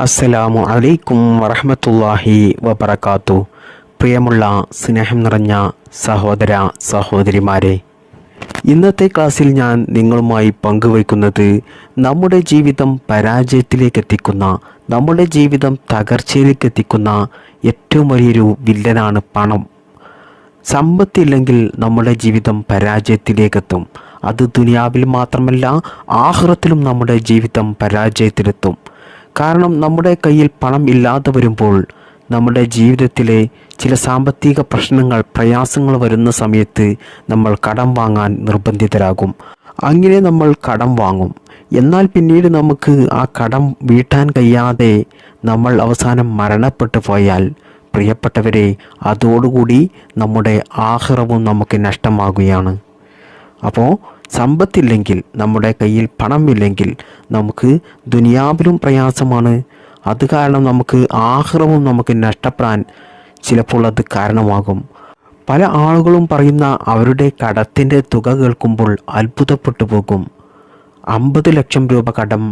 അസ്സലാമു അലൈക്കും വറഹ്മത്തുള്ളാഹി വബറകാത്തു. പ്രിയമുള്ള സ്നേഹം നിറഞ്ഞ സഹോദര സഹോദരിമാരെ, ഇന്നത്തെ ക്ലാസ്സിൽ ഞാൻ നിങ്ങളുമായി പങ്കുവയ്ക്കുന്നത് നമ്മുടെ ജീവിതം പരാജയത്തിലേക്ക് എത്തിക്കുന്ന, നമ്മുടെ ജീവിതം തകർച്ചയിലേക്ക് എത്തിക്കുന്ന ഏറ്റവും വലിയൊരു വില്ലനാണ് പണം. സമ്പത്തില്ലെങ്കിൽ നമ്മുടെ ജീവിതം പരാജയത്തിലേക്കെത്തും. അത് ദുനിയാവിൽ മാത്രമല്ല, ആഖിറത്തിലും നമ്മുടെ ജീവിതം പരാജയത്തിലെത്തും. കാരണം നമ്മുടെ കയ്യിൽ പണം ഇല്ലാതെ വരുമ്പോൾ നമ്മുടെ ജീവിതത്തിലെ ചില സാമ്പത്തിക പ്രശ്നങ്ങൾ, പ്രയാസങ്ങൾ വരുന്ന സമയത്ത് നമ്മൾ കടം വാങ്ങാൻ നിർബന്ധിതരാകും. അങ്ങനെ നമ്മൾ കടം വാങ്ങും. എന്നാൽ പിന്നീട് നമുക്ക് ആ കടം വീട്ടാൻ കഴിയാതെ നമ്മൾ അവസാനം മരണപ്പെട്ടു പോയാൽ, പ്രിയപ്പെട്ടവരെ, അതോടുകൂടി നമ്മുടെ ആഖിറവും നമുക്ക് നഷ്ടമാകുകയാണ്. അപ്പോൾ സമ്പത്തില്ലെങ്കിൽ, നമ്മുടെ കയ്യിൽ പണമില്ലെങ്കിൽ നമുക്ക് ദുനിയാവിലും പ്രയാസമാണ്. അത് കാരണം നമുക്ക് ആഖിറവും നമുക്ക് നഷ്ടപ്പെടാൻ ചിലപ്പോൾ അത് കാരണമാകും. പല ആളുകളും പറയുന്ന അവരുടെ കടത്തിൻ്റെ തുക കേൾക്കുമ്പോൾ അത്ഭുതപ്പെട്ടു പോകും. 50 ലക്ഷം രൂപ കടം,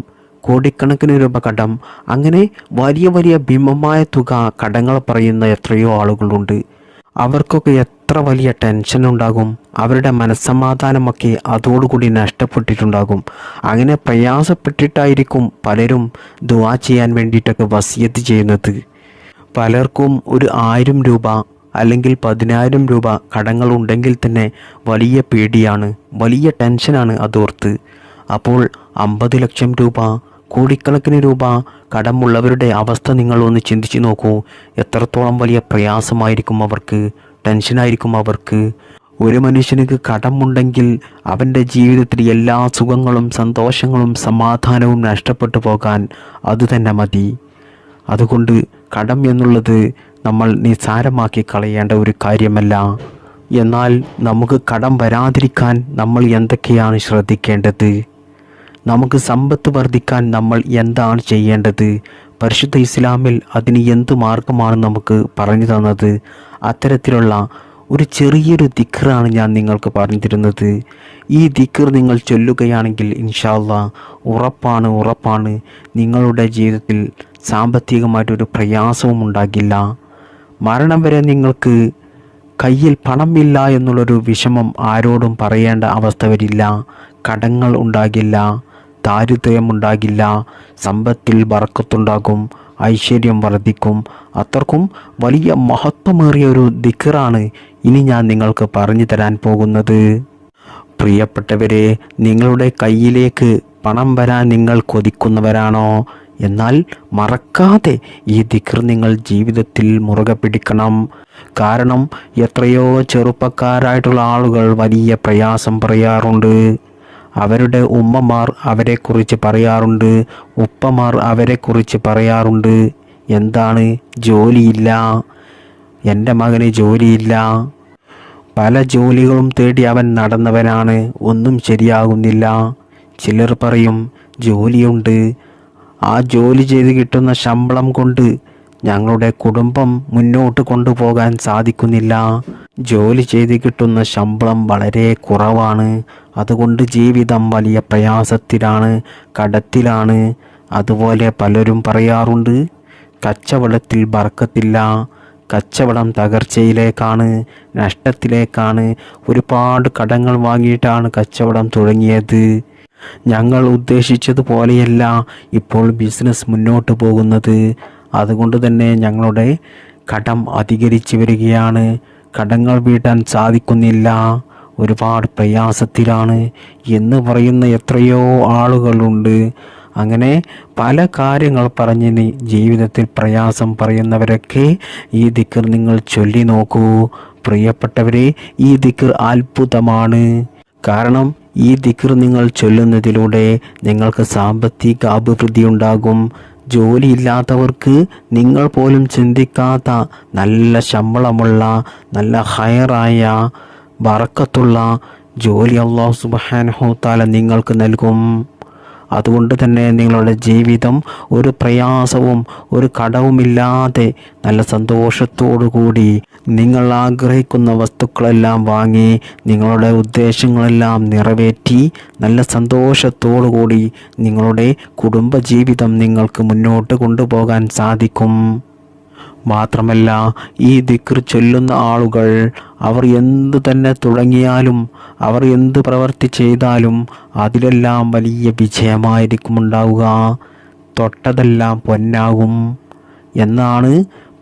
കോടിക്കണക്കിന് രൂപ കടം, അങ്ങനെ വലിയ വലിയ ഭീമമായ തുക കടങ്ങൾ പറയുന്ന എത്രയോ ആളുകളുണ്ട്. അവർക്കൊക്കെ എത്ര വലിയ ടെൻഷൻ ഉണ്ടാകും. അവരുടെ മനസ്സമാധാനമൊക്കെ അതോടുകൂടി നഷ്ടപ്പെട്ടിട്ടുണ്ടാകും. അങ്ങനെ പ്രയാസപ്പെട്ടിട്ടായിരിക്കും പലരും ദുആ ചെയ്യാൻ വേണ്ടിയിട്ടൊക്കെ വസിയത്ത് ചെയ്യുന്നത്. പലർക്കും ഒരു 1000 രൂപ അല്ലെങ്കിൽ 10,000 രൂപ കടങ്ങളുണ്ടെങ്കിൽ തന്നെ വലിയ പേടിയാണ്, വലിയ ടെൻഷനാണ് അതോർത്ത്. അപ്പോൾ 50 ലക്ഷം രൂപ, കോടിക്കണക്കിന് രൂപ കടമുള്ളവരുടെ അവസ്ഥ നിങ്ങളൊന്ന് ചിന്തിച്ചു നോക്കൂ. എത്രത്തോളം വലിയ പ്രയാസമായിരിക്കും അവർക്ക്, ടെൻഷനായിരിക്കും അവർക്ക്. ഒരു മനുഷ്യനുക്ക് കടമുണ്ടെങ്കിൽ അവൻ്റെ ജീവിതത്തിൽ എല്ലാ സുഖങ്ങളും സന്തോഷങ്ങളും സമാധാനവും നഷ്ടപ്പെട്ടു പോകാൻ അതുതന്നെ മതി. അതുകൊണ്ട് കടം എന്നുള്ളത് നമ്മൾ നിസ്സാരമാക്കി കളയേണ്ട ഒരു കാര്യമല്ല. എന്നാൽ നമുക്ക് കടം വരാതിരിക്കാൻ നമ്മൾ എന്തൊക്കെയാണ് ശ്രദ്ധിക്കേണ്ടത്? നമുക്ക് സമ്പത്ത് വർദ്ധിക്കാൻ നമ്മൾ എന്താണ് ചെയ്യേണ്ടത്? പരിശുദ്ധ ഇസ്ലാമിൽ അതിന് എന്ത് മാർഗമാണ് നമുക്ക് പറഞ്ഞു തന്നത്? അത്തരത്തിലുള്ള ഒരു ചെറിയൊരു ദിക്റാണ് ഞാൻ നിങ്ങൾക്ക് പറഞ്ഞു തരുന്നത്. ഈ ദിക്ർ നിങ്ങൾ ചൊല്ലുകയാണെങ്കിൽ ഇൻഷാ അല്ലാഹ് ഉറപ്പാണ് നിങ്ങളുടെ ജീവിതത്തിൽ സാമ്പത്തികമായിട്ടൊരു പ്രയാസവും ഉണ്ടാകില്ല. മരണം വരെ നിങ്ങൾക്ക് കയ്യിൽ പണമില്ല എന്നുള്ളൊരു വിഷമം ആരോടും പറയേണ്ട അവസ്ഥ വരില്ല. കടങ്ങൾ ഉണ്ടാകില്ല, ദാരിദ്ര്യമുണ്ടാകില്ല, സമ്പത്തിൽ ബർക്കത്തുണ്ടാകും, ഐശ്വര്യം വർദ്ധിക്കും. അത്രക്കും വലിയ മഹത്വമേറിയ ഒരു ദിക്റാണ് ഇനി ഞാൻ നിങ്ങൾക്ക് പറഞ്ഞു തരാൻ പോകുന്നത്. പ്രിയപ്പെട്ടവരെ, നിങ്ങളുടെ കയ്യിലേക്ക് പണം വരാൻ നിങ്ങൾ കൊതിക്കുന്നവരാണോ? എന്നാൽ മറക്കാതെ ഈ ദിക്ർ നിങ്ങൾ ജീവിതത്തിൽ മുറുകെ പിടിക്കണം. കാരണം എത്രയോ ചെറുപ്പക്കാരായിട്ടുള്ള ആളുകൾ വലിയ പ്രയാസം പറയാറുണ്ട്. അവരുടെ ഉമ്മമാർ അവരെക്കുറിച്ച് പറയാറുണ്ട്, ഉപ്പമാർ അവരെക്കുറിച്ച് പറയാറുണ്ട്. എന്താണ്? ജോലിയില്ല, എൻ്റെ മകന് ജോലിയില്ല. പല ജോലികളും തേടി അവൻ നടന്നവനാണ്, ഒന്നും ശരിയാകുന്നില്ല. ചിലർ പറയും ജോലിയുണ്ട്, ആ ജോലി ചെയ്ത് കിട്ടുന്ന ശമ്പളം കൊണ്ട് ഞങ്ങളുടെ കുടുംബം മുന്നോട്ട് കൊണ്ടുപോകാൻ സാധിക്കുന്നില്ല. ജോലി ചെയ്ത് കിട്ടുന്ന ശമ്പളം വളരെ കുറവാണ്, അതുകൊണ്ട് ജീവിതം വലിയ പ്രയാസത്തിലാണ്, കടത്തിലാണ്. അതുപോലെ പലരും പറയാറുണ്ട് കച്ചവടത്തിൽ ബർക്കത്തില്ല, കച്ചവടം തകർച്ചയിലേക്കാണ്, നഷ്ടത്തിലേക്കാണ്. ഒരുപാട് കടങ്ങൾ വാങ്ങിയിട്ടാണ് കച്ചവടം തുടങ്ങിയത്. ഞങ്ങൾ ഉദ്ദേശിച്ചതുപോലെയല്ല ഇപ്പോൾ ബിസിനസ് മുന്നോട്ട് പോകുന്നത്. അതുകൊണ്ട് തന്നെ ഞങ്ങളുടെ കടം അധികരിച്ചു വരികയാണ്, കടങ്ങൾ വീട്ടാൻ സാധിക്കുന്നില്ല, ഒരുപാട് പ്രയാസത്തിലാണ് എന്ന് പറയുന്ന എത്രയോ ആളുകളുണ്ട്. അങ്ങനെ പല കാര്യങ്ങൾ പറഞ്ഞ് ജീവിതത്തിൽ പ്രയാസം പറയുന്നവരൊക്കെ ഈ ദിക്ർ നിങ്ങൾ ചൊല്ലി നോക്കൂ. പ്രിയപ്പെട്ടവരെ, ഈ ദിക്ർ അത്ഭുതമാണ്. കാരണം ഈ ദിക്ർ നിങ്ങൾ ചൊല്ലുന്നതിലൂടെ നിങ്ങൾക്ക് സാമ്പത്തിക അഭിവൃദ്ധി ഉണ്ടാകും. ജോലിയില്ലാത്തവർക്ക് നിങ്ങൾ പോലും ചിന്തിക്കാത്ത നല്ല ശമ്പളമുള്ള, നല്ല ഹയറായ, ബറക്കത്തുള്ള ജോലി അല്ലാഹു സുബ്ഹാനഹു തആല നിങ്ങൾക്ക് നൽകും. അതുകൊണ്ട് തന്നെ നിങ്ങളുടെ ജീവിതം ഒരു പ്രയാസവും ഒരു കടവുമില്ലാതെ നല്ല സന്തോഷത്തോടു കൂടി നിങ്ങൾ ആഗ്രഹിക്കുന്ന വസ്തുക്കളെല്ലാം വാങ്ങി നിങ്ങളുടെ ഉദ്ദേശങ്ങളെല്ലാം നിറവേറ്റി നല്ല സന്തോഷത്തോടു കൂടി നിങ്ങളുടെ കുടുംബജീവിതം നിങ്ങൾക്ക് മുന്നോട്ട് കൊണ്ടുപോകാൻ സാധിക്കും. മാത്രമല്ല, ഈ ദിക്ർ ചൊല്ലുന്ന ആളുകൾ അവർ എന്തു തന്നെ തുടങ്ങിയാലും അവർ എന്ത് പ്രവൃത്തി ചെയ്താലും അതിലെല്ലാം വലിയ വിജയമായിരിക്കും ഉണ്ടാവുക. തൊട്ടതെല്ലാം പൊന്നാകും എന്നാണ്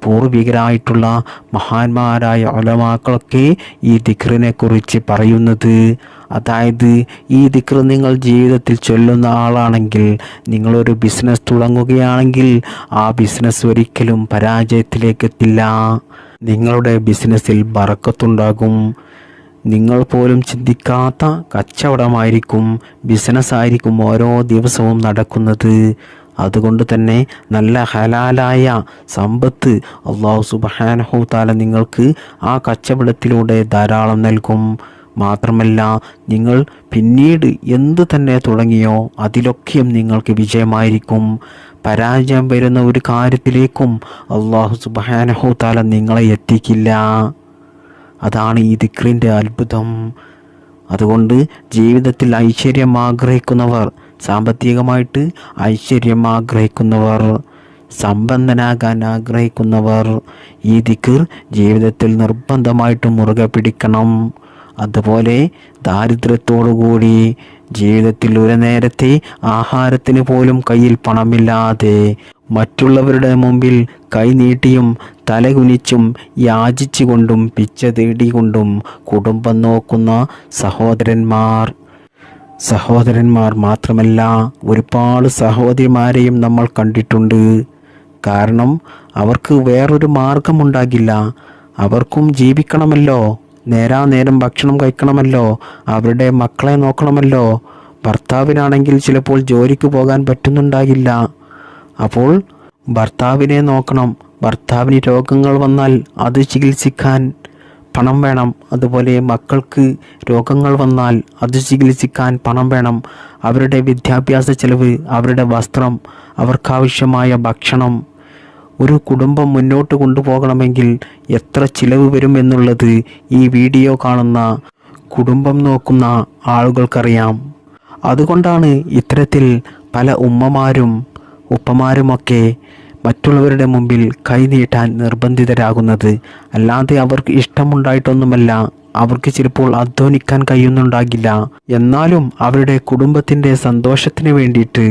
പൂർവികരായിട്ടുള്ള മഹാന്മാരായ ഉലമാക്കളൊക്കെ ഈ ദിക്റിനെ കുറിച്ച് പറയുന്നത്. അതായത് ഈ ദിക്ർ നിങ്ങൾ ജീവിതത്തിൽ ചൊല്ലുന്ന ആളാണെങ്കിൽ, നിങ്ങളൊരു ബിസിനസ് തുടങ്ങുകയാണെങ്കിൽ ആ ബിസിനസ് ഒരിക്കലും പരാജയത്തിലേക്കെത്തില്ല. നിങ്ങളുടെ ബിസിനസ്സിൽ ബറക്കത്തുണ്ടാകും. നിങ്ങൾ പോലും ചിന്തിക്കാത്ത കച്ചവടമായിരിക്കും, ബിസിനസ്സായിരിക്കും ഓരോ ദിവസവും നടക്കുന്നത്. അതുകൊണ്ട് തന്നെ നല്ല ഹലാലായ സമ്പത്ത് അല്ലാഹു സുബ്ഹാനഹു തആല നിങ്ങൾക്ക് ആ കച്ചവടത്തിലൂടെ ധാരാളം നൽകും. മാത്രമല്ല, നിങ്ങൾ പിന്നീട് എന്ത് തന്നെ തുടങ്ങിയോ അതിലൊക്കെയും നിങ്ങൾക്ക് വിജയമായിരിക്കും. പരാജയം വരുന്ന ഒരു കാര്യത്തിലേക്കും അല്ലാഹു സുബ്ഹാനഹു തആല നിങ്ങളെ എത്തിക്കില്ല. അതാണ് ഈ ദിക്റിൻ്റെ അത്ഭുതം. അതുകൊണ്ട് ജീവിതത്തിൽ ഐശ്വര്യം ആഗ്രഹിക്കുന്നവർ, സാമ്പത്തികമായിട്ട് ഐശ്വര്യം ആഗ്രഹിക്കുന്നവർ, സമ്പന്നനാകാൻ ആഗ്രഹിക്കുന്നവർ ഈ ദിക്ർ ജീവിതത്തിൽ നിർബന്ധമായിട്ടും മുറുകെ പിടിക്കണം. അതുപോലെ ദാരിദ്ര്യത്തോടുകൂടി ജീവിതത്തിൽ ഒരു നേരത്തെ ആഹാരത്തിന് പോലും കയ്യിൽ പണമില്ലാതെ മറ്റുള്ളവരുടെ മുമ്പിൽ കൈനീട്ടിയും തലകുനിച്ചും യാചിച്ചുകൊണ്ടും പിച്ച തേടിക്കൊണ്ടും കുടുംബം നോക്കുന്ന സഹോദരന്മാർ മാത്രമല്ല, ഒരുപാട് സഹോദരിമാരെയും നമ്മൾ കണ്ടിട്ടുണ്ട്. കാരണം അവർക്ക് വേറൊരു മാർഗമുണ്ടാകില്ല. അവർക്കും ജീവിക്കണമല്ലോ, നേരാനേരം ഭക്ഷണം കഴിക്കണമല്ലോ, അവരുടെ മക്കളെ നോക്കണമല്ലോ. ഭർത്താവിനാണെങ്കിൽ ചിലപ്പോൾ ജോലിക്ക് പോകാൻ പറ്റുന്നുണ്ടാകില്ല. അപ്പോൾ ഭർത്താവിനെ നോക്കണം. ഭർത്താവിന് രോഗങ്ങൾ വന്നാൽ അത് ചികിത്സിക്കാൻ പണം വേണം. അതുപോലെ മക്കൾക്ക് രോഗങ്ങൾ വന്നാൽ അത് ചികിത്സിക്കാൻ പണം വേണം. അവരുടെ വിദ്യാഭ്യാസ ചെലവ്, അവരുടെ വസ്ത്രം, അവർക്കാവശ്യമായ ഭക്ഷണം. ഒരു കുടുംബം മുന്നോട്ട് കൊണ്ടുപോകണമെങ്കിൽ എത്ര ചിലവ് വരും എന്നുള്ളത് ഈ വീഡിയോ കാണുന്ന കുടുംബം നോക്കുന്ന ആളുകൾക്കറിയാം. അതുകൊണ്ടാണ് ഇത്തരത്തിൽ പല ഉമ്മമാരും ഉപ്പമാരുമൊക്കെ മറ്റുള്ളവരുടെ മുമ്പിൽ കൈനീട്ടാൻ നിർബന്ധിതരാകുന്നത്. അല്ലാതെ അവർക്ക് ഇഷ്ടമുണ്ടായിട്ടൊന്നുമല്ല. അവർക്ക് ചിലപ്പോൾ അധ്വാനിക്കാൻ കഴിയുന്നുണ്ടാകില്ല. എന്നാലും അവരുടെ കുടുംബത്തിൻ്റെ സന്തോഷത്തിന് വേണ്ടിയിട്ട്,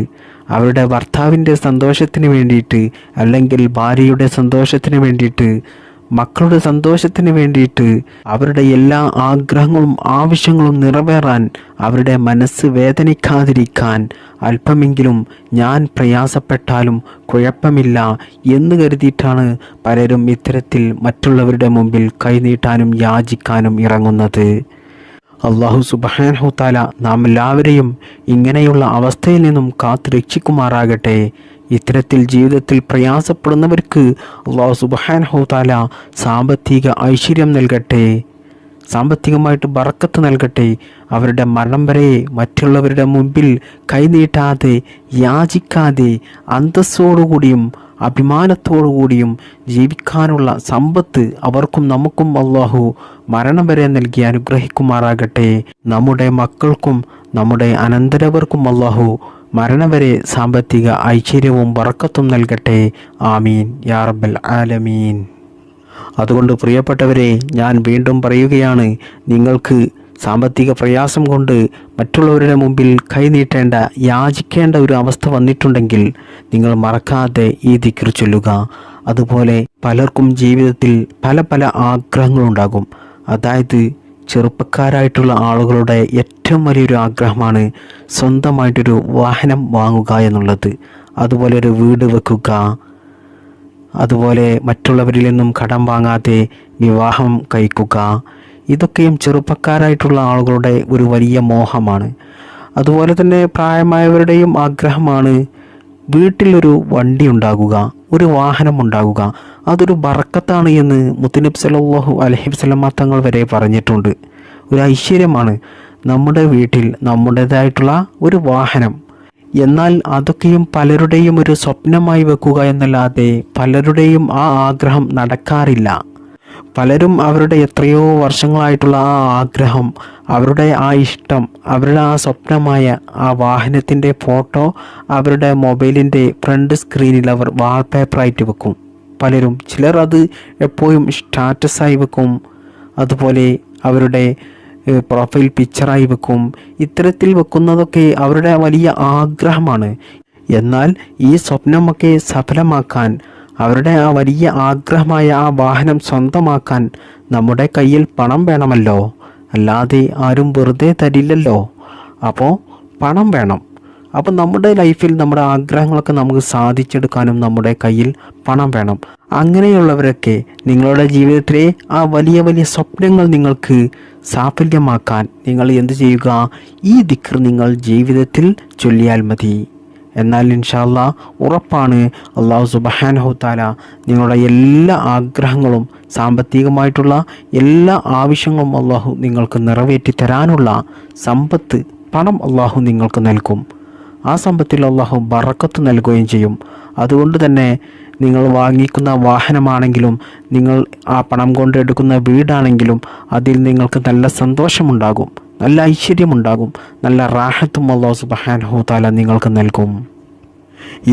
അവരുടെ ഭർത്താവിൻ്റെ സന്തോഷത്തിന് വേണ്ടിയിട്ട്, അല്ലെങ്കിൽ ഭാര്യയുടെ സന്തോഷത്തിന് വേണ്ടിയിട്ട്, മക്കളുടെ സന്തോഷത്തിന് വേണ്ടിയിട്ട്, അവരുടെ എല്ലാ ആഗ്രഹങ്ങളും ആവശ്യങ്ങളും നിറവേറാൻ, അവരുടെ മനസ്സ് വേദനിക്കാതിരിക്കാൻ അല്പമെങ്കിലും ഞാൻ പ്രയാസപ്പെട്ടാലും കുഴപ്പമില്ല എന്ന് കരുതിയിട്ടാണ് പലരും ഇത്തരത്തിൽ മറ്റുള്ളവരുടെ മുമ്പിൽ കൈനീട്ടാനും യാചിക്കാനും ഇറങ്ങുന്നത്. അല്ലാഹു സുബ്ഹാനഹു തആല നാം എല്ലാവരെയും ഇങ്ങനെയുള്ള അവസ്ഥയിൽ നിന്നും കാത്തു രക്ഷിക്കുമാറാകട്ടെ. ഇത്തരത്തിൽ ജീവിതത്തിൽ പ്രയാസപ്പെടുന്നവർക്ക് അല്ലാഹു സുബ്ഹാനഹു തആല സാമ്പത്തിക ഐശ്വര്യം നൽകട്ടെ, സാമ്പത്തികമായിട്ട് ബറക്കത്ത് നൽകട്ടെ. അവരുടെ മരണം വരെ മറ്റുള്ളവരുടെ മുമ്പിൽ കൈനീട്ടാതെ യാചിക്കാതെ അന്തസ്സോടുകൂടിയും അഭിമാനത്തോടുകൂടിയും ജീവിക്കാനുള്ള സമ്പത്ത് അവർക്കും നമുക്കും അല്ലാഹു മരണം വരെ നൽകി അനുഗ്രഹിക്കുമാറാകട്ടെ. നമ്മുടെ മക്കൾക്കും നമ്മുടെ അനന്തരവർക്കും അല്ലാഹു മരണം വരെ സാമ്പത്തിക ഐശ്വര്യവും ബറക്കത്തും നൽകട്ടെ. ആമീൻ യാ റബ്ബൽ ആലമീൻ. അതുകൊണ്ട് പ്രിയപ്പെട്ടവരെ, ഞാൻ വീണ്ടും പറയുകയാണ്, നിങ്ങൾക്ക് സാമ്പത്തിക പ്രയാസം കൊണ്ട് മറ്റുള്ളവരുടെ മുമ്പിൽ കൈനീട്ടേണ്ട, യാചിക്കേണ്ട ഒരു അവസ്ഥ വന്നിട്ടുണ്ടെങ്കിൽ നിങ്ങൾ മറക്കാതെ ഈ ദിക്ർ ചൊല്ലുക. അതുപോലെ പലർക്കും ജീവിതത്തിൽ പല പല ആഗ്രഹങ്ങളുണ്ടാകും. അതായത് ചെറുപ്പക്കാരായിട്ടുള്ള ആളുകളുടെ ഏറ്റവും വലിയൊരു ആഗ്രഹമാണ് സ്വന്തമായിട്ടൊരു വാഹനം വാങ്ങുക എന്നുള്ളത്. അതുപോലെ ഒരു വീട് വെക്കുക, അതുപോലെ മറ്റുള്ളവരിൽ നിന്നും കടം വാങ്ങാതെ വിവാഹം കഴിക്കുക. ഇതൊക്കെയും ചെറുപ്പക്കാരായിട്ടുള്ള ആളുകളുടെ ഒരു വലിയ മോഹമാണ്. അതുപോലെ തന്നെ പ്രായമായവരുടെയും ആഗ്രഹമാണ് വീട്ടിലൊരു വണ്ടി ഉണ്ടാകുക, ഒരു വാഹനം ഉണ്ടാകുക. അതൊരു ബറക്കത്താണ് എന്ന് മുത്തുനബി സല്ലല്ലാഹു അലൈഹി വസല്ലം തങ്ങൾ വരെ പറഞ്ഞിട്ടുണ്ട്. ഒരു ഐശ്വര്യമാണ് നമ്മുടെ വീട്ടിൽ നമ്മുടേതായിട്ടുള്ള ഒരു വാഹനം. എന്നാൽ അതൊക്കെയും പലരുടെയും ഒരു സ്വപ്നമായി വെക്കുക എന്നല്ലാതെ പലരുടെയും ആ ആഗ്രഹം നടക്കാറില്ല. പലരും അവരുടെ എത്രയോ വർഷങ്ങളായിട്ടുള്ള ആ ആഗ്രഹം, അവരുടെ ആ ഇഷ്ടം, അവരുടെ ആ സ്വപ്നമായ ആ വാഹനത്തിൻ്റെ ഫോട്ടോ അവരുടെ മൊബൈലിൻ്റെ ഫ്രണ്ട് സ്ക്രീനിൽ അവർ വാൾപേപ്പറായിട്ട് വെക്കും. പലരും, ചിലർ അത് എപ്പോഴും സ്റ്റാറ്റസായി വെക്കും, അതുപോലെ അവരുടെ പ്രൊഫൈൽ പിക്ചറായി വെക്കും. ഇത്തരത്തിൽ വെക്കുന്നതൊക്കെ അവരുടെ വലിയ ആഗ്രഹമാണ്. എന്നാൽ ഈ സ്വപ്നമൊക്കെ സഫലമാക്കാൻ, അവരുടെ ആ വലിയ ആഗ്രഹമായ ആ വാഹനം സ്വന്തമാക്കാൻ നമ്മുടെ കയ്യിൽ പണം വേണമല്ലോ, അല്ലാതെ ആരും വെറുതെ തരില്ലല്ലോ. അപ്പോൾ പണം വേണം. അപ്പോൾ നമ്മുടെ ലൈഫിൽ നമ്മുടെ ആഗ്രഹങ്ങളൊക്കെ നമുക്ക് സാധിച്ചെടുക്കാനും നമ്മുടെ കയ്യിൽ പണം വേണം. അങ്ങനെയുള്ളവരൊക്കെ നിങ്ങളുടെ ജീവിതത്തിലെ ആ വലിയ വലിയ സ്വപ്നങ്ങൾ നിങ്ങൾക്ക് സാഫല്യമാക്കാൻ നിങ്ങൾ എന്ത് ചെയ്യുക? ഈ ദിക്ർ നിങ്ങൾ ജീവിതത്തിൽ ചൊല്ലിയാൽ മതി. എന്നാൽ ഇൻഷാ അല്ലാഹ് ഉറപ്പാണ്, അല്ലാഹു സുബ്ഹാനഹു തആല നിങ്ങളുടെ എല്ലാ ആഗ്രഹങ്ങളും, സാമ്പത്തികമായിട്ടുള്ള എല്ലാ ആവശ്യങ്ങളും അല്ലാഹു നിങ്ങൾക്ക് നിറവേറ്റി തരാനുള്ള സമ്പത്ത്, പണം അല്ലാഹു നിങ്ങൾക്ക് നൽകും. ആ സമ്പത്തിൽ അല്ലാഹു ബറക്കത്ത് നൽകുകയും ചെയ്യും. അതുകൊണ്ട് തന്നെ നിങ്ങൾ വാങ്ങിക്കുന്ന വാഹനമാണെങ്കിലും, നിങ്ങൾ ആ പണം കൊണ്ട് എടുക്കുന്ന വീടാണെങ്കിലും, അതിൽ നിങ്ങൾക്ക് നല്ല സന്തോഷമുണ്ടാകും, നല്ല ഐശ്വര്യമുണ്ടാകും, നല്ല റാഹത്തും അല്ലാഹു സുബ്ഹാനഹു തആല നിങ്ങൾക്ക് നൽകും.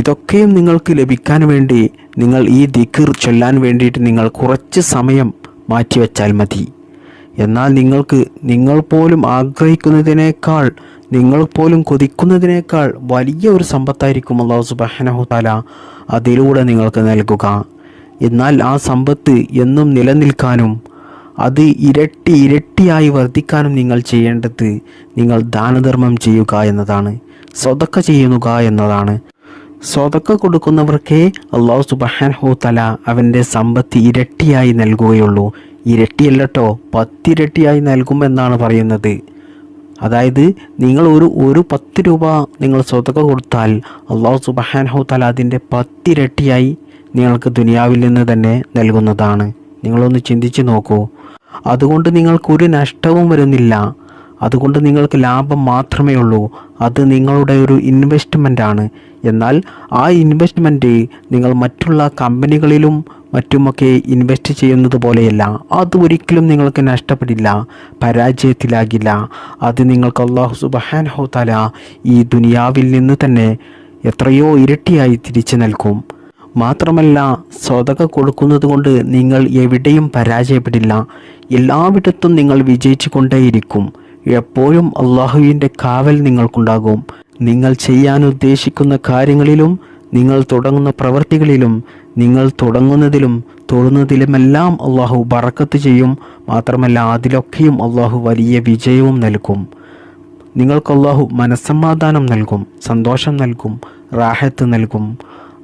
ഇതൊക്കെയും നിങ്ങൾക്ക് ലഭിക്കാൻ വേണ്ടി നിങ്ങൾ ഈ ദിക്ർ ചൊല്ലാൻ വേണ്ടിയിട്ട് നിങ്ങൾ കുറച്ച് സമയം മാറ്റിവെച്ചാൽ മതി. എന്നാൽ നിങ്ങൾ പോലും ആഗ്രഹിക്കുന്നതിനേക്കാൾ, നിങ്ങൾ പോലും കൊതിക്കുന്നതിനേക്കാൾ വലിയ ഒരു സമ്പത്തായിരിക്കും അല്ലാഹു സുബ്ഹാനഹു തആല അതിലൂടെ നിങ്ങൾക്ക് നൽകുക. എന്നാൽ ആ സമ്പത്ത് എന്നും നിലനിൽക്കാനും അത് ഇരട്ടിയായി വർദ്ധിക്കാനും നിങ്ങൾ ചെയ്യേണ്ടത്, നിങ്ങൾ ദാനധർമ്മം ചെയ്യുക എന്നതാണ്, സ്വതക്ക ചെയ്യുക എന്നതാണ്. സ്വതക്ക കൊടുക്കുന്നവർക്കേ അല്ലാഹു സുബ്ഹാനഹു തആല അവൻ്റെ സമ്പത്ത് ഇരട്ടിയായി നൽകുകയുള്ളൂ. ഇരട്ടിയല്ലട്ടോ, 10 ഇരട്ടിയായി നൽകുമെന്നാണ് പറയുന്നത്. അതായത് നിങ്ങൾ ഒരു 10 രൂപ നിങ്ങൾ സ്വതക്ക കൊടുത്താൽ അല്ലാഹു സുബ്ഹാനഹു തആല അതിൻ്റെ 10 ഇരട്ടിയായി നിങ്ങൾക്ക് ദുനിയാവിൽ നിന്ന് തന്നെ നൽകുന്നതാണ്. നിങ്ങളൊന്ന് ചിന്തിച്ച് നോക്കൂ. അതുകൊണ്ട് നിങ്ങൾക്കൊരു നഷ്ടവും വരുന്നില്ല. അതുകൊണ്ട് നിങ്ങൾക്ക് ലാഭം മാത്രമേ ഉള്ളൂ. അത് നിങ്ങളുടെ ഒരു ഇൻവെസ്റ്റ്മെൻ്റ് ആണ്. എന്നാൽ ആ ഇൻവെസ്റ്റ്മെൻറ്റ് നിങ്ങൾ മറ്റുള്ള കമ്പനികളിലും മറ്റുമൊക്കെ ഇൻവെസ്റ്റ് ചെയ്യുന്നത് പോലെയല്ല. അത് ഒരിക്കലും നിങ്ങൾക്ക് നഷ്ടപ്പെടില്ല, പരാജയത്തിലാകില്ല. അത് നിങ്ങൾക്ക് അല്ലാഹു സുബ്ഹാനഹു തആല ഈ ദുനിയാവിൽ നിന്ന് തന്നെ എത്രയോ ഇരട്ടിയായി തിരിച്ചു നൽകും. മാത്രമല്ല, സ്വതക്ക കൊടുക്കുന്നത് കൊണ്ട് നിങ്ങൾ എവിടെയും പരാജയപ്പെടില്ല. എല്ലായിടത്തും നിങ്ങൾ വിജയിച്ചു കൊണ്ടേയിരിക്കും. എപ്പോഴും അള്ളാഹുവിൻ്റെ കാവൽ നിങ്ങൾക്കുണ്ടാകും. നിങ്ങൾ ചെയ്യാൻ ഉദ്ദേശിക്കുന്ന കാര്യങ്ങളിലും, നിങ്ങൾ തുടങ്ങുന്ന പ്രവൃത്തികളിലും, നിങ്ങൾ തുടങ്ങുന്നതിലും തൊടുന്നതിലുമെല്ലാം അള്ളാഹു ബറക്കത്ത് ചെയ്യും. മാത്രമല്ല, അതിലൊക്കെയും അള്ളാഹു വലിയ വിജയവും നൽകും. നിങ്ങൾക്ക് അള്ളാഹു മനസ്സമാധാനം നൽകും, സന്തോഷം നൽകും, റാഹത്ത് നൽകും.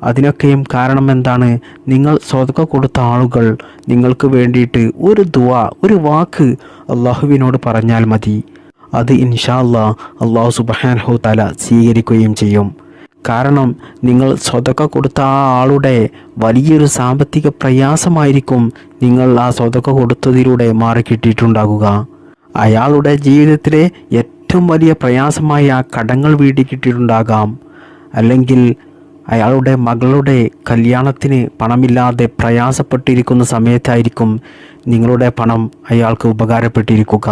അതിനൊക്കെയും കാരണം എന്താണ്? നിങ്ങൾ സ്വതക്ക കൊടുത്ത ആളുകൾ നിങ്ങൾക്ക് വേണ്ടിയിട്ട് ഒരു ദുആ, ഒരു വാക്ക് അള്ളാഹുവിനോട് പറഞ്ഞാൽ മതി. അത് ഇൻഷാ അല്ലാഹ് അല്ലാഹു സുബ്ഹാനഹു തആല സ്വീകരിക്കുകയും ചെയ്യും. കാരണം നിങ്ങൾ സ്വതക്ക കൊടുത്ത ആ ആളുടെ വലിയൊരു സാമ്പത്തിക പ്രയാസമായിരിക്കും നിങ്ങൾ ആ സ്വതക്ക കൊടുത്തതിലൂടെ മാറിക്കിട്ടിയിട്ടുണ്ടാകുക. അയാളുടെ ജീവിതത്തിലെ ഏറ്റവും വലിയ പ്രയാസമായ കടങ്ങൾ വീടിക്കിട്ടിട്ടുണ്ടാകാം. അല്ലെങ്കിൽ അയാളുടെ മകളുടെ കല്യാണത്തിന് പണമില്ലാതെ പ്രയാസപ്പെട്ടിരിക്കുന്ന സമയത്തായിരിക്കും നിങ്ങളുടെ പണം അയാൾക്ക് ഉപകാരപ്പെട്ടിരിക്കുക.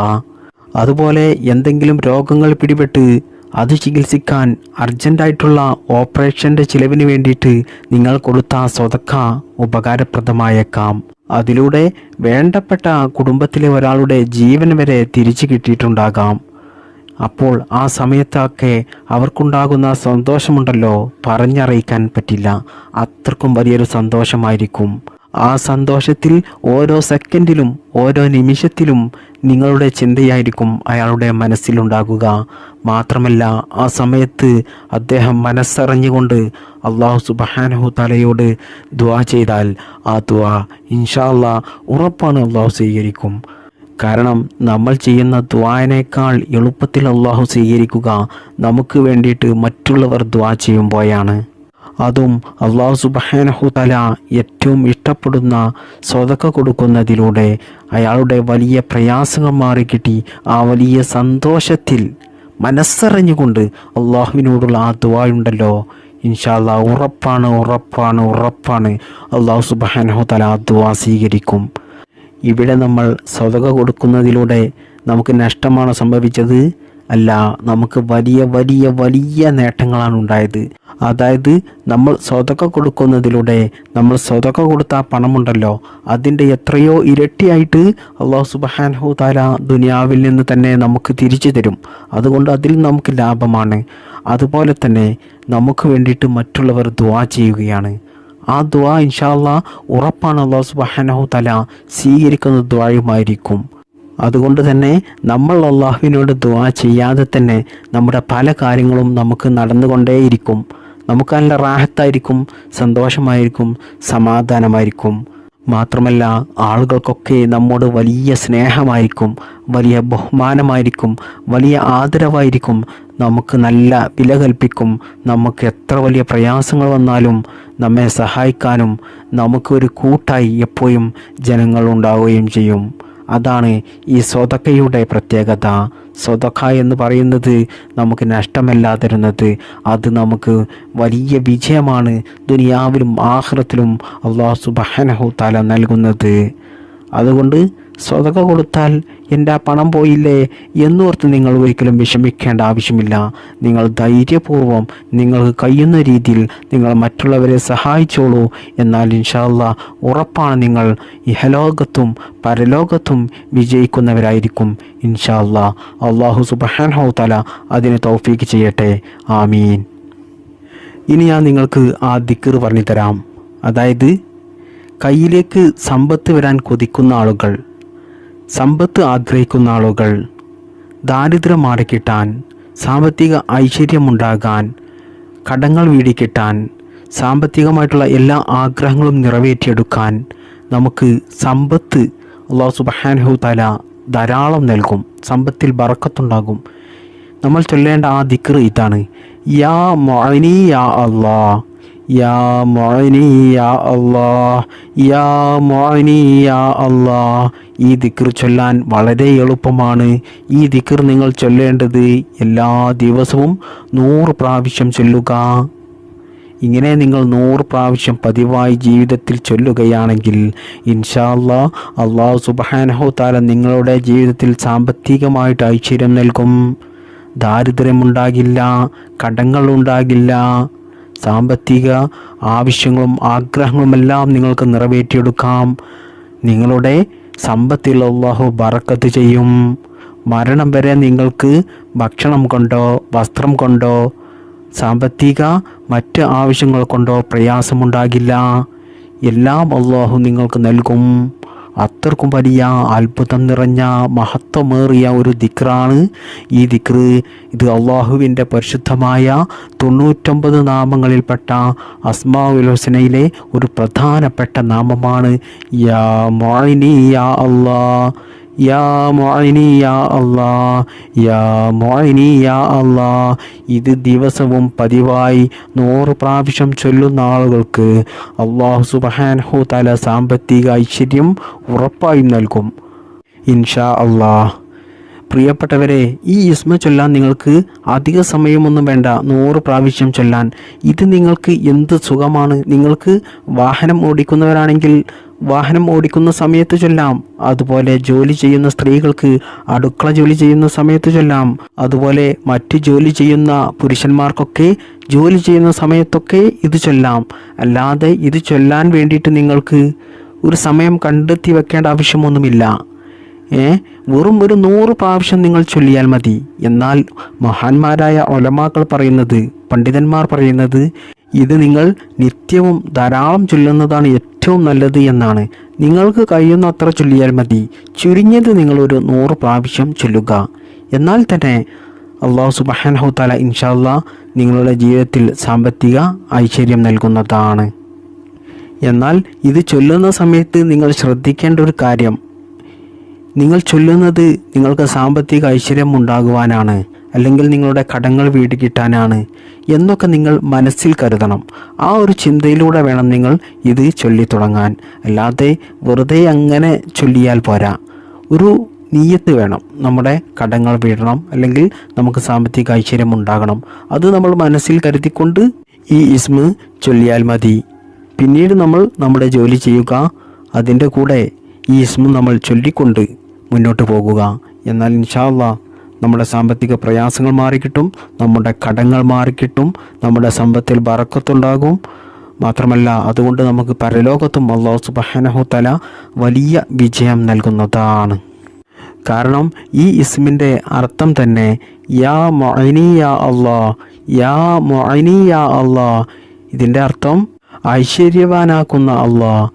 അതുപോലെ എന്തെങ്കിലും രോഗങ്ങൾ പിടിപെട്ട് അത് ചികിത്സിക്കാൻ അർജൻറ്റായിട്ടുള്ള ഓപ്പറേഷൻ്റെ ചിലവിന് വേണ്ടിയിട്ട് നിങ്ങൾ കൊടുത്ത സ്വതക്ക ഉപകാരപ്രദമായേക്കാം. അതിലൂടെ വേണ്ടപ്പെട്ട കുടുംബത്തിലെ ഒരാളുടെ ജീവൻ വരെ തിരിച്ചു കിട്ടിയിട്ടുണ്ടാകാം. അപ്പോൾ ആ സമയത്തൊക്കെ അവർക്കുണ്ടാകുന്ന സന്തോഷമുണ്ടല്ലോ, പറഞ്ഞറിയിക്കാൻ പറ്റില്ല. അത്രക്കും വലിയൊരു സന്തോഷമായിരിക്കും. ആ സന്തോഷത്തിൽ ഓരോ സെക്കൻഡിലും, ഓരോ നിമിഷത്തിലും നിങ്ങളുടെ ചിന്തയായിരിക്കും അയാളുടെ മനസ്സിലുണ്ടാകുക. മാത്രമല്ല, ആ സമയത്ത് അദ്ദേഹം മനസ്സറിഞ്ഞുകൊണ്ട് അല്ലാഹു സുബ്ഹാനഹു തആലയോട് ദുആ ചെയ്താൽ ആ ദുആ ഇൻഷാ അല്ലാഹ് ഉറപ്പാണ് അല്ലാഹു സ്വീകരിക്കും. കാരണം നമ്മൾ ചെയ്യുന്ന ദുആനേക്കാൾ എളുപ്പത്തിൽ അല്ലാഹു സ്വീകരിക്കുക നമുക്ക് വേണ്ടിയിട്ട് മറ്റുള്ളവർ ദുആ ചെയ്യുമ്പോഴാണ്. അതും അല്ലാഹു സുബ്ഹാനഹു തആല ഏറ്റവും ഇഷ്ടപ്പെടുന്ന സ്വതക്ക കൊടുക്കുന്നതിലൂടെ അയാളുടെ വലിയ പ്രയാസങ്ങൾ മാറിക്കിട്ടി ആ വലിയ സന്തോഷത്തിൽ മനസ്സറിഞ്ഞുകൊണ്ട് അള്ളാഹുവിനോടുള്ള ആ ദുആ ഉണ്ടല്ലോ, ഇൻഷാ അല്ലാഹ് ഉറപ്പാണ് അള്ളാഹു സുബ്ഹാനഹു തആല ആ ദുആ സ്വീകരിക്കും. ഇവിടെ നമ്മൾ സദഖ കൊടുക്കുന്നതിലൂടെ നമുക്ക് നഷ്ടമാണ് സംഭവിച്ചത്? അല്ല, നമുക്ക് വലിയ നേട്ടങ്ങളാണ് ഉണ്ടായത്. അതായത് നമ്മൾ സദഖ കൊടുക്കുന്നതിലൂടെ, നമ്മൾ സദഖ കൊടുത്ത ആ പണമുണ്ടല്ലോ, അതിൻ്റെ എത്രയോ ഇരട്ടിയായിട്ട് അല്ലാഹു സുബ്ഹാനഹു തആല ദുനിയാവിൽ നിന്ന് തന്നെ നമുക്ക് തിരിച്ചു തരും. അതുകൊണ്ട് അതിൽ നമുക്ക് ലാഭമാണ്. അതുപോലെ തന്നെ നമുക്ക് വേണ്ടിയിട്ട് മറ്റുള്ളവർ ദുആ ചെയ്യുകയാണ്. ആ ദുആ ഇൻഷാ അല്ലാഹ് ഉറപ്പാണ് അല്ലാഹു സുബ്ഹാനഹു തആല സ്വീകരിക്കുന്ന ദുആയുമായിരിക്കും. അതുകൊണ്ട് തന്നെ നമ്മൾ അള്ളാഹുവിനോട് ദുആ ചെയ്യാതെ തന്നെ നമ്മുടെ പല കാര്യങ്ങളും നമുക്ക് നടന്നുകൊണ്ടേയിരിക്കും. നമുക്ക് നല്ല റാഹത്തായിരിക്കും, സന്തോഷമായിരിക്കും, സമാധാനമായിരിക്കും. മാത്രമല്ല ആളുകൾക്കൊക്കെ നമ്മോട് വലിയ സ്നേഹമായിരിക്കും, വലിയ ബഹുമാനമായിരിക്കും, വലിയ ആദരവായിരിക്കും. നമുക്ക് നല്ല വില കൽപ്പിക്കും. നമുക്ക് എത്ര വലിയ പ്രയാസങ്ങൾ വന്നാലും നമ്മെ സഹായിക്കാനും നമുക്കൊരു കൂട്ടായി എപ്പോഴും ജനങ്ങൾ ഉണ്ടാവുകയും ചെയ്യും. അതാണ് ഈ സ്വതക്കയുടെ പ്രത്യേകത. സ്വതക്ക എന്ന് പറയുന്നത് നമുക്ക് നഷ്ടമല്ല തരുന്നത്, അത് നമുക്ക് വലിയ വിജയമാണ് ദുനിയാവിലും ആഖിറത്തിലും അല്ലാഹു സുബ്ഹാനഹു തആല നൽകുന്നത്. അതുകൊണ്ട് സ്വതക്ക കൊടുത്താൽ എൻ്റെ ആ പണം പോയില്ലേ എന്നോർത്ത് നിങ്ങൾ ഒരിക്കലും വിഷമിക്കേണ്ട ആവശ്യമില്ല. നിങ്ങൾ ധൈര്യപൂർവ്വം നിങ്ങൾക്ക് കഴിയുന്ന രീതിയിൽ നിങ്ങൾ മറ്റുള്ളവരെ സഹായിച്ചോളൂ. എന്നാൽ ഇൻഷാ അല്ലാഹ് ഉറപ്പാണ് നിങ്ങൾ ഇഹലോകത്തും പരലോകത്തും വിജയിക്കുന്നവരായിരിക്കും ഇൻഷാ അല്ലാഹ്. അല്ലാഹു സുബ്ഹാനഹു തആല അതിന് തൗഫീഖ് ചെയ്യട്ടെ. ആമീൻ. ഇനി ഞാൻ നിങ്ങൾക്ക് ആ ദിക്ർ പറഞ്ഞു തരാം. അതായത് കയ്യിലേക്ക് സമ്പത്ത് വരാൻ കൊതിക്കുന്ന ആളുകൾ, സമ്പത്ത് ആഗ്രഹിക്കുന്ന ആളുകൾ, ദാരിദ്ര്യം മാറിക്കിട്ടാൻ, സാമ്പത്തിക ഐശ്വര്യമുണ്ടാകാൻ, കടങ്ങൾ വീടിക്കിട്ടാൻ, സാമ്പത്തികമായിട്ടുള്ള എല്ലാ ആഗ്രഹങ്ങളും നിറവേറ്റിയെടുക്കാൻ നമുക്ക് സമ്പത്ത് അല്ലാഹു സുബ്ഹാനഹു തആല ധാരാളം നൽകും. സമ്പത്തിൽ ബറക്കത്തുണ്ടാകും. നമ്മൾ ചൊല്ലേണ്ട ആ ദിക്ർ ഇതാണ്: യാ മുഅനി യാ അല്ലാഹ്, യാ മുഅനി യാ അല്ലാഹ്, യാ മുഅനി യാ അല്ലാഹ്. ഈ ദിക്ർ ചൊല്ലാൻ വളരെ എളുപ്പമാണ്. ഈ ദിക്ർ നിങ്ങൾ ചൊല്ലേണ്ടത് എല്ലാ ദിവസവും 100 പ്രാവശ്യം ചൊല്ലുക. ഇങ്ങനെ നിങ്ങൾ 100 പ്രാവശ്യം പതിവായി ജീവിതത്തിൽ ചൊല്ലുകയാണെങ്കിൽ ഇൻഷാ അല്ലാഹ് അല്ലാഹു സുബ്ഹാനഹു തആല നിങ്ങളുടെ ജീവിതത്തിൽ സാമ്പത്തികമായിട്ട് ഐശ്വര്യം നൽകും. ദാരിദ്ര്യമുണ്ടാകില്ല, കടങ്ങളുണ്ടാകില്ല. സാമ്പത്തിക ആവശ്യങ്ങളും ആഗ്രഹങ്ങളുമെല്ലാം നിങ്ങൾക്ക് നിറവേറ്റിയെടുക്കാം. നിങ്ങളുടെ സമ്പത്തിൽ അല്ലാഹു ബറക്കത്ത് ചെയ്യും. മരണം വരെ നിങ്ങൾക്ക് ഭക്ഷണം കൊണ്ടോ വസ്ത്രം കൊണ്ടോ സാമ്പത്തിക മറ്റ് ആവശ്യങ്ങൾ കൊണ്ടോ പ്രയാസമുണ്ടാകില്ല. എല്ലാം അല്ലാഹു നിങ്ങൾക്ക് നൽകും. അത്രക്കും വലിയ അത്ഭുതം നിറഞ്ഞ മഹത്വമേറിയ ഒരു ദിക്റാണ് ഈ ദിക്ർ. ഇത് അള്ളാഹുവിൻ്റെ പരിശുദ്ധമായ 99 നാമങ്ങളിൽപ്പെട്ട അസ്മാഉൽ ഹുസ്നയിലെ ഒരു പ്രധാനപ്പെട്ട നാമമാണ്. യാ മുഅനി യാ അല്ലാഹ്, യാ മുഅനി യാ അല്ലാഹ്, യാ മുഅനി യാ അല്ലാഹ്. ഇത് ദിവസവും പതിവായി 100 പ്രാവശ്യം ചൊല്ലുന്ന ആളുകൾക്ക് അല്ലാഹു സുബ്ഹാനഹു തആല സാമ്പത്തിക ഐശ്വര്യം ഉറപ്പായും നൽകും ഇൻഷാ അല്ലാഹ്. പ്രിയപ്പെട്ടവരെ, ഈ ഇസ്മ ചൊല്ലാൻ നിങ്ങൾക്ക് അധിക സമയമൊന്നും വേണ്ട. 100 പ്രാവശ്യം ചൊല്ലാൻ ഇത് നിങ്ങൾക്ക് എന്ത് സുഖമാണ്. നിങ്ങൾക്ക് വാഹനം ഓടിക്കുന്നവരാണെങ്കിൽ വാഹനം ഓടിക്കുന്ന സമയത്ത് ചൊല്ലാം. അതുപോലെ ജോലി ചെയ്യുന്ന സ്ത്രീകൾക്ക് അടുക്കള ജോലി ചെയ്യുന്ന സമയത്ത് ചൊല്ലാം. അതുപോലെ മറ്റ് ജോലി ചെയ്യുന്ന പുരുഷന്മാർക്കൊക്കെ ജോലി ചെയ്യുന്ന സമയത്തൊക്കെ ഇത് ചൊല്ലാം. അല്ലാതെ ഇത് ചൊല്ലാൻ വേണ്ടിയിട്ട് നിങ്ങൾക്ക് ഒരു സമയം കണ്ടെത്തി വെക്കേണ്ട ആവശ്യമൊന്നുമില്ല. വെറും ഒരു 100 പ്രാവശ്യം നിങ്ങൾ ചൊല്ലിയാൽ മതി. എന്നാൽ മഹാന്മാരായ ഉലമാക്കൾ പറയുന്നത്, പണ്ഡിതന്മാർ പറയുന്നത്, ഇത് നിങ്ങൾ നിത്യവും ധാരാളം ചൊല്ലുന്നതാണ് ഏറ്റവും നല്ലത് എന്നാണ്. നിങ്ങൾക്ക് കഴിയുന്ന അത്ര ചൊല്ലിയാൽ മതി. ചുരുങ്ങിയത് നിങ്ങളൊരു 100 പ്രാവശ്യം ചൊല്ലുക. എന്നാൽ തന്നെ അല്ലാഹു സുബ്ഹാനഹു തആല ഇൻഷാ അല്ലാഹ് നിങ്ങളുടെ ജീവിതത്തിൽ സാമ്പത്തിക ഐശ്വര്യം നൽകുന്നതാണ്. എന്നാൽ ഇത് ചൊല്ലുന്ന സമയത്ത് നിങ്ങൾ ശ്രദ്ധിക്കേണ്ട ഒരു കാര്യം, നിങ്ങൾ ചൊല്ലുന്നത് നിങ്ങൾക്ക് സാമ്പത്തിക ഐശ്വര്യം ഉണ്ടാകുവാനാണ്, അല്ലെങ്കിൽ നിങ്ങളുടെ കടങ്ങൾ വീട് കിട്ടാനാണ് എന്നൊക്കെ നിങ്ങൾ മനസ്സിൽ കരുതണം. ആ ഒരു ചിന്തയിലൂടെ വേണം നിങ്ങൾ ഇത് ചൊല്ലി തുടങ്ങാൻ. അല്ലാതെ വെറുതെ അങ്ങനെ ചൊല്ലിയാൽ പോരാ. ഒരു നിയ്യത്ത് വേണം. നമ്മുടെ കടങ്ങൾ വീടണം, അല്ലെങ്കിൽ നമുക്ക് സാമ്പത്തിക ഐശ്വര്യം ഉണ്ടാകണം. അത് നമ്മൾ മനസ്സിൽ കരുതിക്കൊണ്ട് ഈ ഇസ്മ ചൊല്ലിയാൽ മതി. പിന്നീട് നമ്മൾ നമ്മുടെ ജോലി ചെയ്യുക, അതിൻ്റെ കൂടെ ഈ ഇസ്മ നമ്മൾ ചൊല്ലിക്കൊണ്ട് മുന്നോട്ട് പോകുക. എന്നാൽ ഇൻഷാ അല്ലാഹ് നമ്മുടെ സാമ്പത്തിക പ്രയാസങ്ങൾ മാറിക്കിട്ടും, നമ്മുടെ കടങ്ങൾ മാറിക്കിട്ടും, നമ്മുടെ സമ്പത്തിൽ ബറക്കത്തുണ്ടാകും. മാത്രമല്ല അതുകൊണ്ട് നമുക്ക് പരലോകത്തും അല്ലാഹു സുബ്ഹാനഹു തആല വലിയ വിജയം നൽകുന്നതാണ്. കാരണം ഈ ഇസ്മിൻ്റെ അർത്ഥം തന്നെ യാ മുഈനി യാ അല്ലാഹ്, യാ മുഈനി യാ അല്ലാഹ്. ഇതിൻ്റെ അർത്ഥം ഐശ്വര്യവാനാക്കുന്ന അല്ലാഹ്,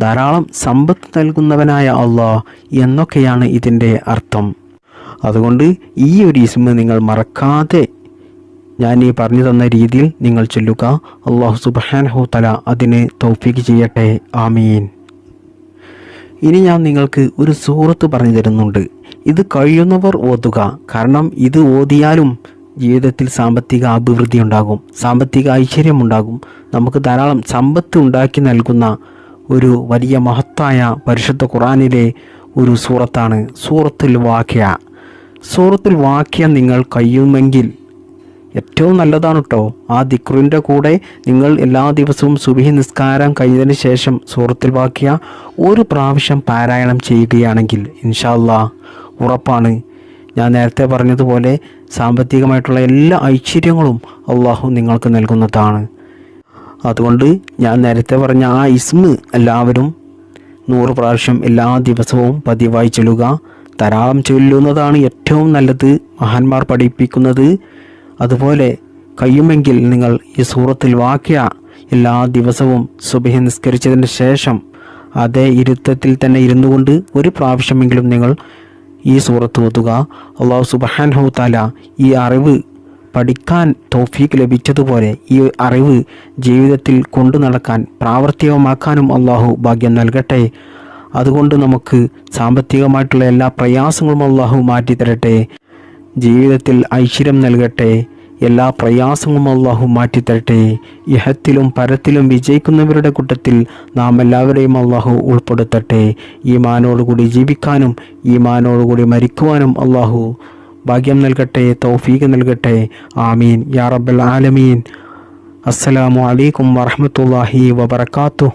ധാരാളം സമ്പത്ത് നൽകുന്നവനായ അല്ലാഹ് എന്നൊക്കെയാണ് ഇതിൻ്റെ അർത്ഥം. അതുകൊണ്ട് ഈ ഒരു ഇസ്മ നിങ്ങൾ മറക്കാതെ ഞാൻ ഈ പറഞ്ഞു തന്ന രീതിയിൽ നിങ്ങൾ ചൊല്ലുക. അല്ലാഹു സുബ്ഹാനഹു തആല അതിന് തൗഫീഖ് ചെയ്യട്ടെ. ആമീൻ. ഇനി ഞാൻ നിങ്ങൾക്ക് ഒരു സൂറത്ത് പറഞ്ഞു തരുന്നുണ്ട്. ഇത് കഴിയുന്നവർ ഓതുക. കാരണം ഇത് ഓതിയാലും ജീവിതത്തിൽ സാമ്പത്തിക അഭിവൃദ്ധി ഉണ്ടാകും, സാമ്പത്തിക ഐശ്വര്യമുണ്ടാകും. നമുക്ക് ധാരാളം സമ്പത്ത് ഉണ്ടാക്കി നൽകുന്ന ഒരു വലിയ മഹത്തായ പരിശുദ്ധ ഖുർആനിലെ ഒരു സൂറത്താണ് സൂറത്തുൽ വാഖിയ. സൂറത്തുൽ വാഖിയ നിങ്ങൾ കഴിയുമെങ്കിൽ ഏറ്റവും നല്ലതാണ് കേട്ടോ. ആ ദിക്റിൻ്റെ കൂടെ നിങ്ങൾ എല്ലാ ദിവസവും സുബ്ഹി നിസ്കാരം കഴിഞ്ഞതിന് ശേഷം സൂറത്തുൽ വാഖിയ ഒരു പ്രാവശ്യം പാരായണം ചെയ്യുകയാണെങ്കിൽ ഇൻഷാ അല്ലാഹ് ഉറപ്പാണ്, ഞാൻ നേരത്തെ പറഞ്ഞതുപോലെ സാമ്പത്തികമായിട്ടുള്ള എല്ലാ ഐശ്വര്യങ്ങളും അള്ളാഹു നിങ്ങൾക്ക് നൽകുന്നതാണ്. അതുകൊണ്ട് ഞാൻ നേരത്തെ പറഞ്ഞ ആ ഇസ്മ എല്ലാവരും 100 പ്രാവശ്യം എല്ലാ ദിവസവും പതിവായി ചൊല്ലുക. ധാരാളം ചൊല്ലുന്നതാണ് ഏറ്റവും നല്ലത്, മഹാന്മാർ പഠിപ്പിക്കുന്നത്. അതുപോലെ കഴിയുമെങ്കിൽ നിങ്ങൾ ഈ സൂറത്തുൽ വാഖിയ എല്ലാ ദിവസവും സുബ്ഹി നിസ്കരിച്ചതിന് ശേഷം അതേ ഇരുത്തത്തിൽ തന്നെ ഇരുന്നു കൊണ്ട് ഒരു പ്രാവശ്യമെങ്കിലും നിങ്ങൾ ഈ സൂറത്ത് ഓതുക. അല്ലാഹു സുബ്ഹാനഹു തആല ഈ അറിവ് പഠിക്കാൻ തൗഫീഖ് ലഭിച്ചതുപോലെ ഈ അറിവ് ജീവിതത്തിൽ കൊണ്ടു നടക്കാൻ പ്രാവർത്തികമാക്കാനും അല്ലാഹു ഭാഗ്യം നൽകട്ടെ. അതുകൊണ്ട് നമുക്ക് സാമ്പത്തികമായിട്ടുള്ള എല്ലാ പ്രയാസങ്ങളും അല്ലാഹു മാറ്റിത്തരട്ടെ, ജീവിതത്തിൽ ഐശ്വര്യം നൽകട്ടെ, എല്ലാ പ്രയാസങ്ങളും അല്ലാഹു മാറ്റിത്തരട്ടെ. ഇഹത്തിലും പരത്തിലും വിജയിക്കുന്നവരുടെ കൂട്ടത്തിൽ നാം എല്ലാവരെയും അല്ലാഹു ഉൾപ്പെടുത്തട്ടെ. ഈമാനോടുകൂടി ജീവിക്കാനും ഈമാനോടുകൂടി മരിക്കുവാനും അല്ലാഹു ഭാഗ്യം നൽകട്ടെ, തൗഫീഖ് നൽകട്ടെ. ആമീൻ യാ റബ്ബൽ ആലമീൻ. അസ്സലാമു അലൈക്കും വറഹ്മത്തുള്ളാഹി വബറകാതുഹു.